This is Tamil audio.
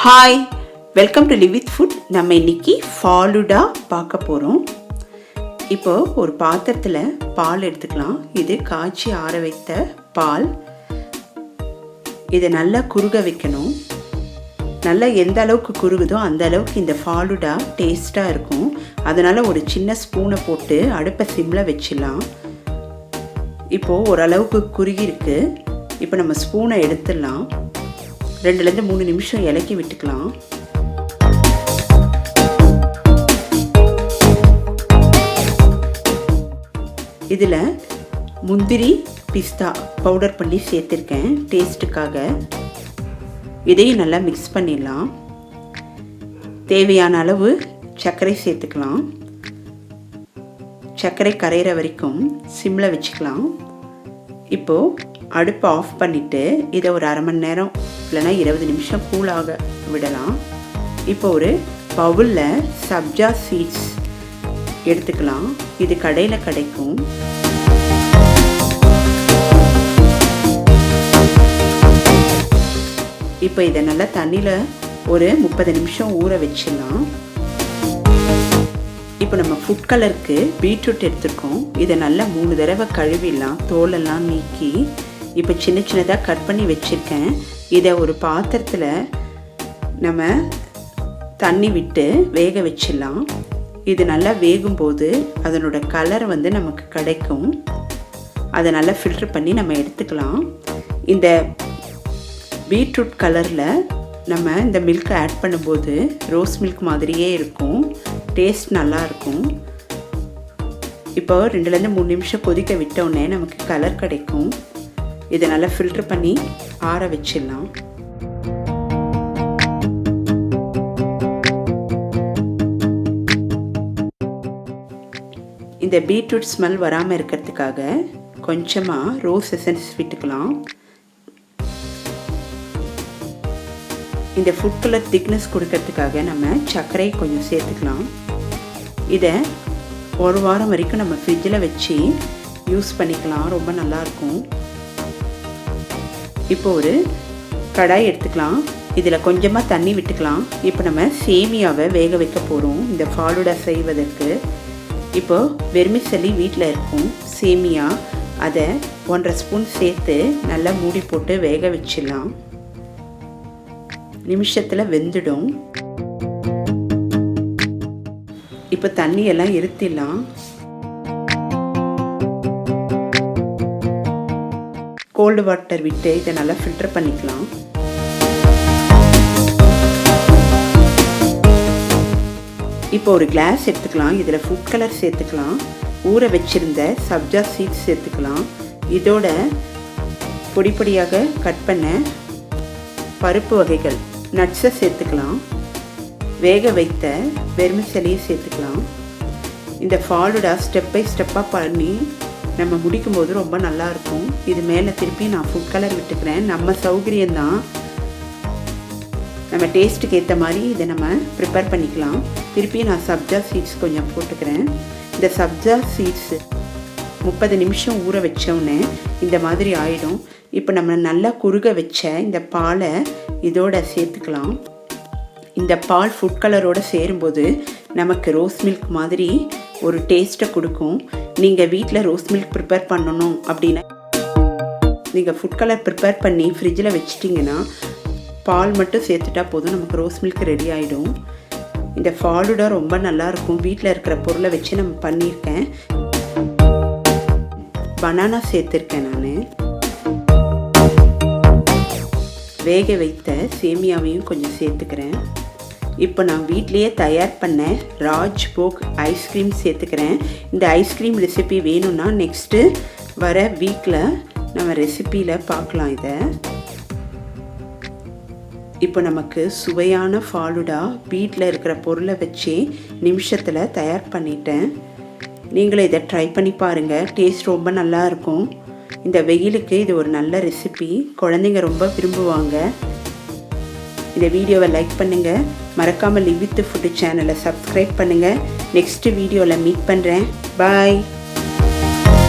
Hi, welcome to live with food. நம்ம இன்னைக்கு ஃபாலுடா பார்க்க போகிறோம். இப்போது ஒரு பாத்திரத்தில் பால் எடுத்துக்கலாம். இது காய்ச்சி ஆற வைத்த பால். இதை நல்லா குறுக வைக்கணும். நல்லா எந்த அளவுக்கு குறுகுதோ அந்த அளவுக்கு இந்த ஃபாலுடா டேஸ்ட்டாக இருக்கும். அதனால் ஒரு சின்ன ஸ்பூனை போட்டு அடுப்பை சிம்மில் வச்சிடலாம். இப்போது ஓரளவுக்கு குறுகி இருக்குது. இப்போ நம்ம ஸ்பூனை எடுத்துடலாம். 2-3 நிமிஷம் இலக்கி விட்டுக்கலாம். இதில் முந்திரி பிஸ்தா பவுடர் பண்ணி சேர்த்துருக்கேன் டேஸ்ட்டுக்காக. இதையும் நல்லா மிக்ஸ் பண்ணிடலாம். தேவையான அளவு சர்க்கரை சேர்த்துக்கலாம். சர்க்கரை கரையிற வரைக்கும் சிம்மில் வச்சுக்கலாம். இப்போது அடுப்பை ஆஃப் பண்ணிவிட்டு இதை ஒரு அரை மணி நேரம் இல்லைனா 20 நிமிஷம் கூலாக விடலாம். இப்போ ஒரு பவுலில் சப்ஜா சீட்ஸ் எடுத்துக்கலாம். இது கடையில் கிடைக்கும். இப்போ இதை நல்லா தண்ணியில் ஒரு 30 நிமிஷம் ஊற வச்சிடலாம். இப்போ நம்ம ஃபுட் கலருக்கு பீட்ரூட் எடுத்துருக்கோம். இதை நல்லா 3 தடவை கழுவிடலாம், தோலெல்லாம் நீக்கி. இப்போ சின்ன சின்னதாக கட் பண்ணி வச்சுருக்கேன். இதை ஒரு பாத்திரத்தில் நம்ம தண்ணி விட்டு வேக வச்சிடலாம். இது நல்லா வேகும்போது அதனோட கலர் நமக்கு கிடைக்கும். அதை நல்லா ஃபில்டர் பண்ணி நம்ம எடுத்துக்கலாம். இந்த பீட்ரூட் கலரில் நம்ம இந்த மில்கை ஆட் பண்ணும்போது ரோஸ் மில்க் மாதிரியே இருக்கும். டேஸ்ட் நல்லாயிருக்கும். இப்போ 2-3 நிமிஷம் கொதிக்க விட்டோடனே நமக்கு கலர் கிடைக்கும். இதை நல்லா ஃபில்டர் பண்ணி ஆற வச்சிடலாம். இந்த பீட்ரூட் ஸ்மெல் வராமல் இருக்கிறதுக்காக கொஞ்சமாக ரோஸ் எசன்ஸ் விட்டுக்கலாம். இந்த ஃபுட் கலர் திக்னஸ் கொடுக்கறதுக்காக நம்ம சர்க்கரை கொஞ்சம் சேர்த்துக்கலாம். இதை 1 வாரம் வரைக்கும் நம்ம ஃப்ரிட்ஜில் வச்சு யூஸ் பண்ணிக்கலாம். ரொம்ப நல்லாயிருக்கும். இப்போ ஒரு கடாய் எடுத்துக்கலாம். இதில் கொஞ்சமாக தண்ணி விட்டுக்கலாம். இப்போ நம்ம சேமியாவை வேக வைக்க போகிறோம் இந்த ஃபாலுடா செய்வதற்கு. இப்போது வெர்மிசெல்லி வீட்டில் இருக்கும் சேமியா, அதை 1.5 ஸ்பூன் சேர்த்து நல்லா மூடி போட்டு வேக வச்சிடலாம். நிமிஷத்தில் வெந்துடும். இப்போ தண்ணியெல்லாம் இருத்திடலாம். கோல்டு வாட்டர் விட்டு இதை நல்லா ஃபில்டர் பண்ணிக்கலாம். இப்போ ஒரு கிளாஸ் எடுத்துக்கலாம். இதில் ஃபுட் கலர் சேர்த்துக்கலாம். ஊற வச்சிருந்த சப்ஜா சீட்ஸ் சேர்த்துக்கலாம். இதோட பொடி பொடியாக கட் பண்ண பருப்பு வகைகள் நட்ஸை சேர்த்துக்கலாம். வேக வைத்த வெர்மிசெல்லியை சேர்த்துக்கலாம். இந்த ஃபாலுடா ஸ்டெப் பை ஸ்டெப்பாக பண்ணி நம்ம முடிக்கும்போது ரொம்ப நல்லாயிருக்கும். இது மேலே திருப்பி நான் ஃபுட் கலர் விட்டுக்கிறேன். நம்ம சௌகரியம்தான். நம்ம டேஸ்ட்டுக்கு ஏற்ற மாதிரி இதை நம்ம ப்ரிப்பேர் பண்ணிக்கலாம். திருப்பி நான் சப்ஜா சீட்ஸ் கொஞ்சம் போட்டுக்கிறேன். இந்த சப்ஜா சீட்ஸு 30 நிமிஷம் ஊற வச்சோன்னே இந்த மாதிரி ஆகிடும். இப்போ நம்ம நல்லா குறுக வச்ச இந்த பாலை இதோட சேர்த்துக்கலாம். இந்த பால் ஃபுட் கலரோடு சேரும்போது நமக்கு ரோஸ் மில்க் மாதிரி ஒரு டேஸ்ட்டை கொடுக்கும். நீங்கள் வீட்டில் ரோஸ் மில்க் ப்ரிப்பேர் பண்ணணும் அப்படின்னா நீங்கள் ஃபுட் கலர் ப்ரிப்பேர் பண்ணி ஃப்ரிட்ஜில் வச்சிட்டிங்கன்னா பால் மட்டும் சேர்த்துட்டா போதும், நமக்கு ரோஸ் மில்க் ரெடி ஆகிடும். இந்த ஃபாலுடா ரொம்ப நல்லாயிருக்கும். வீட்டில் இருக்கிற பொருளை வச்சு நம்ம பண்ணியிருக்கேன். பனானா சேர்த்துருக்கேன் நான். வேக வைத்த சேமியாவையும் கொஞ்சம் சேர்த்துக்கிறேன். இப்போ நான் வீட்லேயே தயார் பண்ண ராஜ்போக் ஐஸ்கிரீம் சேர்த்துக்கிறேன். இந்த ஐஸ்கிரீம் ரெசிபி வேணும்னா நெக்ஸ்ட்டு வர வீக்கில் நம்ம ரெசிப்பியில் பார்க்கலாம். இதை இப்போ நமக்கு சுவையான ஃபாலுடா வீட்டில் இருக்கிற பொருளை வச்சு நிமிஷத்தில் தயார் பண்ணிட்டேன். நீங்களும் இதை ட்ரை பண்ணி பாருங்கள். டேஸ்ட் ரொம்ப நல்லாயிருக்கும். இந்த வெயிலுக்கு இது ஒரு நல்ல ரெசிபி. குழந்தைங்க ரொம்ப விரும்புவாங்க. இந்த வீடியோவை லைக் பண்ணுங்கள். மறக்காமல் லிவ் வித் ஃபுட் சேனலை சப்ஸ்கிரைப் பண்ணுங்கள். நெக்ஸ்ட் வீடியோவில் மீட் பண்ணுறேன். பாய்.